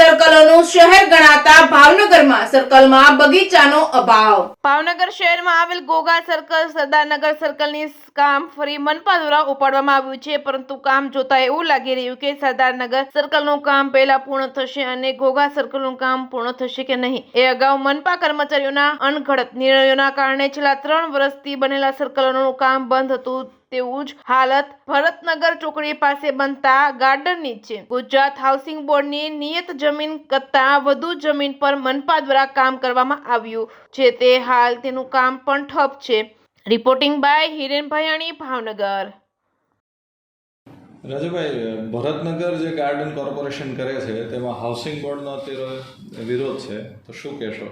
સર્કલોનું શહેર ગણાતા ભાવનગરમાં સર્કલમાં બગીચાનો અભાવ. ભાવનગર શહેરમાં આવેલ ઘોઘા સર્કલ, સરદારનગર સર્કલની કામ ફરી મનપા દ્વારા ઉપાડવામાં આવ્યું છે, પરંતુ કામ જોતા એવું લાગી રહ્યું કે સરદારનગર સર્કલનું કામ પહેલા પૂર્ણ થશે અને ઘોઘા સર્કલનું કામ પૂર્ણ થશે કે નહીં. એ અગાઉ મનપા કર્મચારીઓના અણઘડત નિર્ણયોના કારણે છેલ્લા 3 વર્ષથી બનેલા સર્કલોનું કામ બંધ હતું. તેવું જ હાલત ભરતનગર ચોકડી પાસે બનતા ગાર્ડનની છે. ગુજરાત હાઉસિંગ બોર્ડની નિયત જમીન કરતાં વધુ જમીન પર મનપા દ્વારા કામ કરવામાં આવ્યું છે, તે હાલ તેનું કામ પણ ઠપ છે. Reporting by Hiren Bhayani, Bhavnagar. રાજુભાઈ, ભરતનગર જે ગાર્ડન કોર્પોરેશન કરે છે તેમાં હાઉસિંગ બોર્ડનો અત્યારે વિરોધ છે, તો શું કહેશો?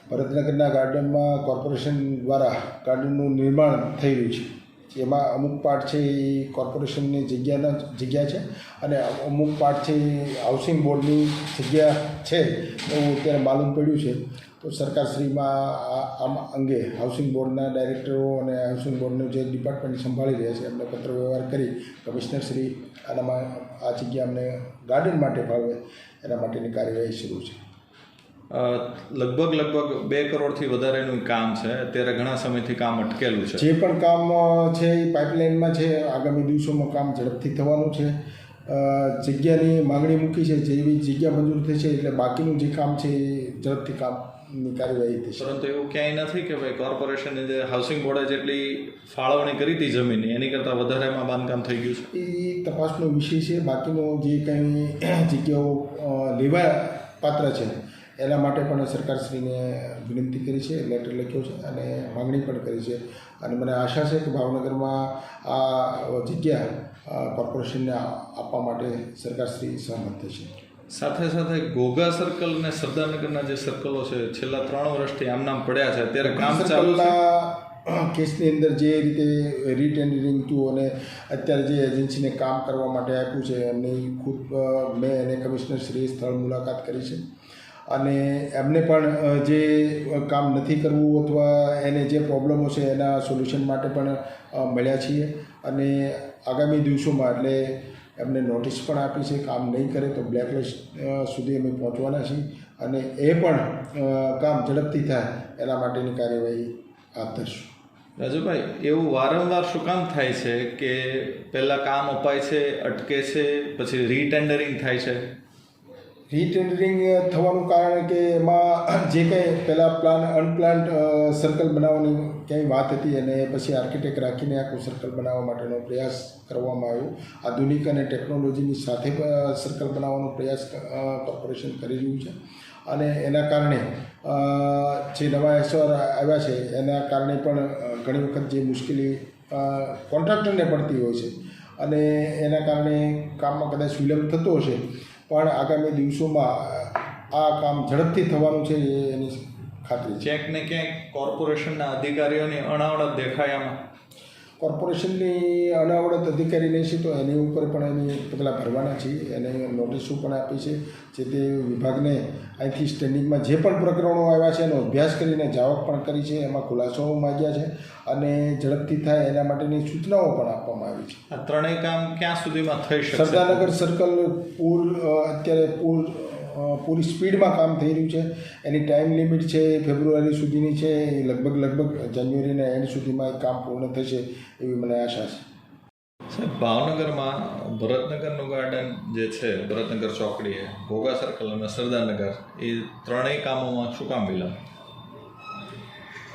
ભરતનગરના ગાર્ડનમાં કોર્પોરેશન દ્વારા ગાર્ડનનું નિર્માણ થઈ રહ્યું છે. એમાં અમુક પાર્ટ છે એ કોર્પોરેશનની જગ્યા છે અને અમુક પાર્ટ છે એ હાઉસિંગ બોર્ડની જગ્યા છે એવું અત્યારે માલુમ પડ્યું છે. તો સરકારશ્રીમાં આ અંગે હાઉસિંગ બોર્ડના ડાયરેક્ટરો અને હાઉસિંગ બોર્ડનું જે ડિપાર્ટમેન્ટ સંભાળી રહ્યા છે એમને પત્ર વ્યવહાર કરી કમિશનરશ્રી આનામાં આ જગ્યા અમને ગાર્ડન માટે ફાળવે એના માટેની કાર્યવાહી શરૂ છે. લગભગ 2 કરોડથી વધારેનું કામ છે. અત્યારે ઘણા સમયથી કામ અટકેલું છે. જે પણ કામ છે એ પાઇપલાઇનમાં છે. આગામી દિવસોમાં કામ ઝડપથી થવાનું છે. જગ્યાની માંગણી મૂકી છે, જેવી જગ્યા મંજૂર થશે એટલે બાકીનું જે કામ છે એ ઝડપથી કામની કાર્યવાહી થશે. પરંતુ એવું ક્યાંય નથી કે ભાઈ કોર્પોરેશને જે હાઉસિંગ બોર્ડે જેટલી ફાળવણી કરી હતી જમીનની એની કરતાં વધારેમાં બાંધકામ થઈ ગયું છે. એ તપાસનો વિષય છે. બાકીનો જે કંઈ જગ્યાઓ લેવા પાત્ર છે એના માટે પણ સરકારશ્રીને વિનંતી કરી છે, લેટર લખ્યો છે અને માગણી પણ કરી છે. અને મને આશા છે કે ભાવનગરમાં આ જગ્યા કોર્પોરેશનને આપવા માટે સરકારશ્રી સહમત થશે. સાથે સાથે ઘોઘા સર્કલ અને સરદારનગરના જે સર્કલો છે છેલ્લા 3 વર્ષથી આમનામ પડ્યા છે, અત્યારે કામ ચાલુ છે. કેસની અંદર જે રીતે રીટેન્ડરિંગ થયું અને અત્યારે જે એજન્સીને કામ કરવા માટે આપ્યું છે એમની ખુદ મેં અને કમિશનરશ્રીએ સ્થળ મુલાકાત કરી છે અને એમને પણ જે કામ નથી કરવું અથવા એને જે પ્રોબ્લેમો છે એના સોલ્યુશન માટે પણ મળ્યા છીએ અને આગામી દિવસોમાં એટલે એમને નોટિસ પણ આપી છે. કામ નહીં કરે તો બ્લેકલિસ્ટ સુધી અમે પહોંચવાના છીએ અને એ પણ કામ ઝડપથી થાય એના માટેની કાર્યવાહી હાથ ધરશું. રાજુભાઈ, એવું વારંવાર શું કામ થાય છે કે પહેલાં કામ અપાય છે, અટકે છે, પછી રીટેન્ડરિંગ થાય છે? રીટેન્ડરિંગ થવાનું કારણ કે એમાં જે કંઈ પહેલાં અનપ્લાન્ડ સર્કલ બનાવવાની ક્યાંય વાત હતી અને પછી આર્કિટેક્ટ રાખીને આખું સર્કલ બનાવવા માટેનો પ્રયાસ કરવામાં આવ્યો. આધુનિક અને ટેકનોલોજીની સાથે સર્કલ બનાવવાનો પ્રયાસ કોર્પોરેશન કરી રહ્યું છે અને એના કારણે જે નવા એસઆર આવ્યા છે એના કારણે પણ ઘણી વખત જે મુશ્કેલી કોન્ટ્રાક્ટરને પડતી હોય છે અને એના કારણે કામમાં કદાચ વિલંબ થતો હશે, પણ આગામી દિવસોમાં આ કામ ઝડપથી થવાનું છે એની ખાતરી છે. ક્યાંક ને ક્યાંક કોર્પોરેશનના અધિકારીઓની અણાવડત દેખાય આમાં. કોર્પોરેશનની અનાવડત અધિકારી છે તો એની ઉપર પણ એની પગલાં ભરવાના છીએ. એને નોટિસો પણ આપી છે. જે તે વિભાગને અહીંથી સ્ટેન્ડિંગમાં જે પણ પ્રકરણો આવ્યા છે એનો અભ્યાસ કરીને જાવક પણ કરી છે, એમાં ખુલાસાઓ માગ્યા છે અને ઝડપથી થાય એના માટેની સૂચનાઓ પણ આપવામાં આવી છે. આ ત્રણેય કામ ક્યાં સુધીમાં થઈ શકશે? સરદારનગર સર્કલ અત્યારે પૂરી સ્પીડમાં કામ થઈ રહ્યું છે. એની ટાઈમ લિમિટ છે ફેબ્રુઆરી સુધીની છે. એ લગભગ જાન્યુઆરીના એન્ડ સુધીમાં કામ પૂર્ણ થશે એવી મને આશા છે. સાહેબ, ભાવનગરમાં ભરતનગરનું ગાર્ડન જે છે, ભરતનગર ચોકડી, ઘોઘા સર્કલ અને સરદારનગર, એ ત્રણેય કામોમાં શું કામ વિલંબ?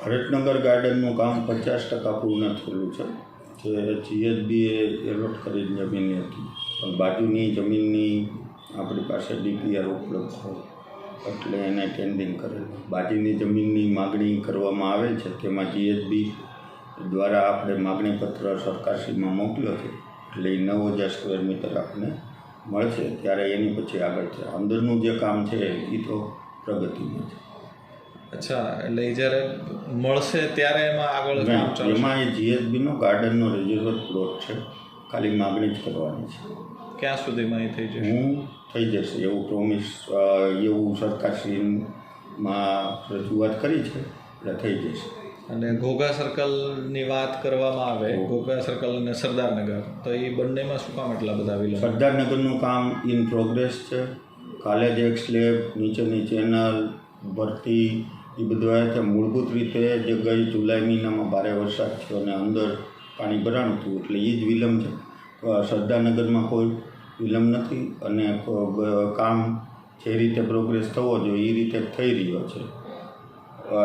ભરતનગર ગાર્ડનનું કામ 50% પૂર્ણ થયેલું છે. જે જીએચબીએ એલોટ કરેલી જમીન હતી, પણ બાજુની જમીનની આપણી પાસે ડીપીઆર ઉપલબ્ધ હોય એટલે એને ટેન્ડિંગ કરેલું. બાજુની જમીનની માગણી કરવામાં આવે છે, તેમાં જીએચબી દ્વારા આપણે માગણીપત્ર સરકારશ્રીમાં મોકલ્યો છે એટલે 9000 સ્ક્વેર મીટર આપણને મળશે. ત્યારે એની પછી આગળ છે. અંદરનું જે કામ છે એ તો પ્રગતિમાં છે. અચ્છા, એટલે એ જ્યારે મળશે ત્યારે એમાં આગળ કામ ચાલશે? એમાં એ જીએચબીનો ગાર્ડનનો રિઝર્વ પ્લોટ છે, ખાલી માગણી જ કરવાની છે. ક્યાં સુધીમાં એ થઈ જશે? થઈ જશે એવું પ્રોમિસ, એવું સરકારશ્રીમાં રજૂઆત કરી છે એટલે થઈ જશે. અને ઘોઘા સર્કલની વાત કરવામાં આવે, ઘોઘા સર્કલ અને સરદારનગર, તો એ બંનેમાં શું કામ એટલા બધા વિલંબ? સરદારનગરનું કામ ઇન પ્રોગ્રેસ છે કાલે જ એક સ્લેબ, નીચેની ચેનલ, ભરતી એ બધું આવે છે. મૂળભૂત રીતે જે ગઈ જુલાઈ મહિનામાં ભારે વરસાદ થયો અને અંદર પાણી ભરાણું હતું એટલે એ જ વિલંબ છે. સરદારનગરમાં કોઈ વિલંબ નથી અને કામ જે રીતે પ્રોગ્રેસ થવો જોઈએ એ રીતે થઈ રહ્યો છે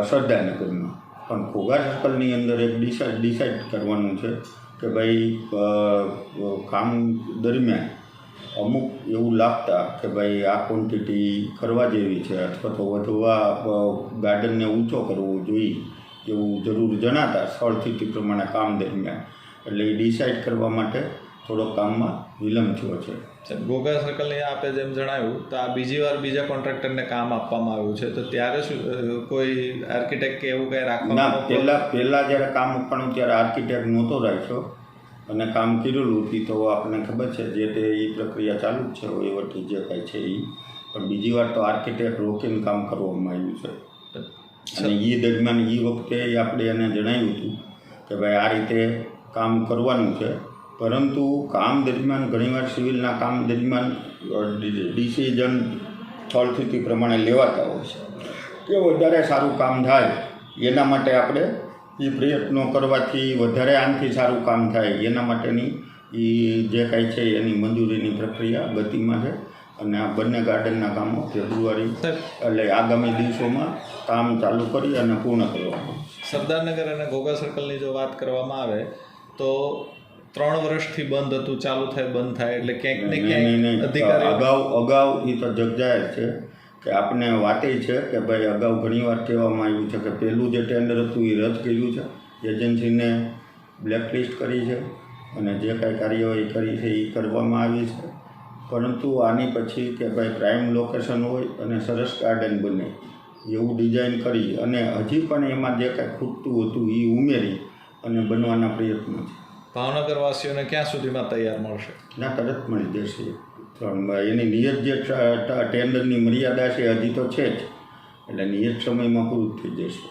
સરદારનગરમાં. પણ ઘોઘા સર્કલની અંદર એક ડિસાઇડ કરવાનું છે કે ભાઈ કામ દરમિયાન અમુક એવું લાગતા કે ભાઈ આ ક્વોન્ટિટી કરવા જેવી છે અથવા તો વધવા ગાર્ડનને ઊંચો કરવો જોઈએ એવું જરૂર જણાતા સ્થળ સ્થિતિ પ્રમાણે કામ દરમિયાન, એટલે એ ડિસાઇડ કરવા માટે થોડોક કામમાં વિલંબ થયો છે. ઘોઘા સર્કલની આપે જેમ જણાવ્યું તો આ બીજી વાર બીજા કોન્ટ્રાક્ટરને કામ આપવામાં આવ્યું છે, તો ત્યારે શું કોઈ આર્કિટેક્ટ કે એવું કંઈ રાખવામાં? પહેલાં જ્યારે કામ આપવાનું ત્યારે આર્કિટેક્ટ નહોતો રાખ્યો અને કામ કરેલું હતી તો આપણને ખબર છે જે તે એ પ્રક્રિયા ચાલુ જ છે વહીવટી જે કાંઈ છે એ. પણ બીજી વાર તો આર્કિટેક્ટ રોકીને કામ કરવામાં આવ્યું છે અને એ દરમિયાન એ વખતે આપણે એને જણાવ્યું હતું કે ભાઈ આ રીતે કામ કરવાનું છે, પરંતુ કામ દરમિયાન ઘણીવાર સિવિલના કામ દરમિયાન ડિસિઝન સ્થળ સ્થિતિ પ્રમાણે લેવાતા હોય છે કે વધારે સારું કામ થાય એના માટે આપણે એ પ્રયત્નો કરવાથી વધારે આનાથી સારું કામ થાય એના માટેની એ જે કાંઈ છે એની મંજૂરીની પ્રક્રિયા ગતિમાં છે અને આ બંને ગાર્ડનના કામો ફેબ્રુઆરી એટલે આગામી દિવસોમાં કામ ચાલુ કરી અને પૂર્ણ કરવામાં. સરદારનગર અને ઘોઘા સર્કલની જો વાત કરવામાં આવે તો 3 વર્ષથી બંધ હતું, ચાલુ થાય બંધ થાય એટલે ક્યાંક ને ક્યાંક અધિકારીઓ અગાઉ એ તો જગજાહેર છે કે આપણે વાતે છે કે ભાઈ અગાઉ ઘણીવાર કહેવામાં આવ્યું છે કે પહેલું જે ટેન્ડર હતું એ રદ કર્યું છે, એજન્સીને બ્લેકલિસ્ટ કરી છે અને જે કાંઈ કાર્યવાહી કરી છે એ કરવામાં આવી છે. પરંતુ આની પછી કે ભાઈ પ્રાઇમ લોકેશન હોય અને સરસ ગાર્ડન બને એવું ડિઝાઇન કરી અને હજી પણ એમાં જે કાંઈ ખૂટતું હતું એ ઉમેરી અને બનવાના પ્રયત્નો છે. ભાવનગર વાસીઓને ક્યાં સુધીમાં તૈયાર મળશે? ના, તરત મળી જશે. પણ એની નિયત જે ટેન્ડરની મર્યાદા છે હજી તો છે જ, એટલે નિયત સમયમાં પૂરું થઈ જશે.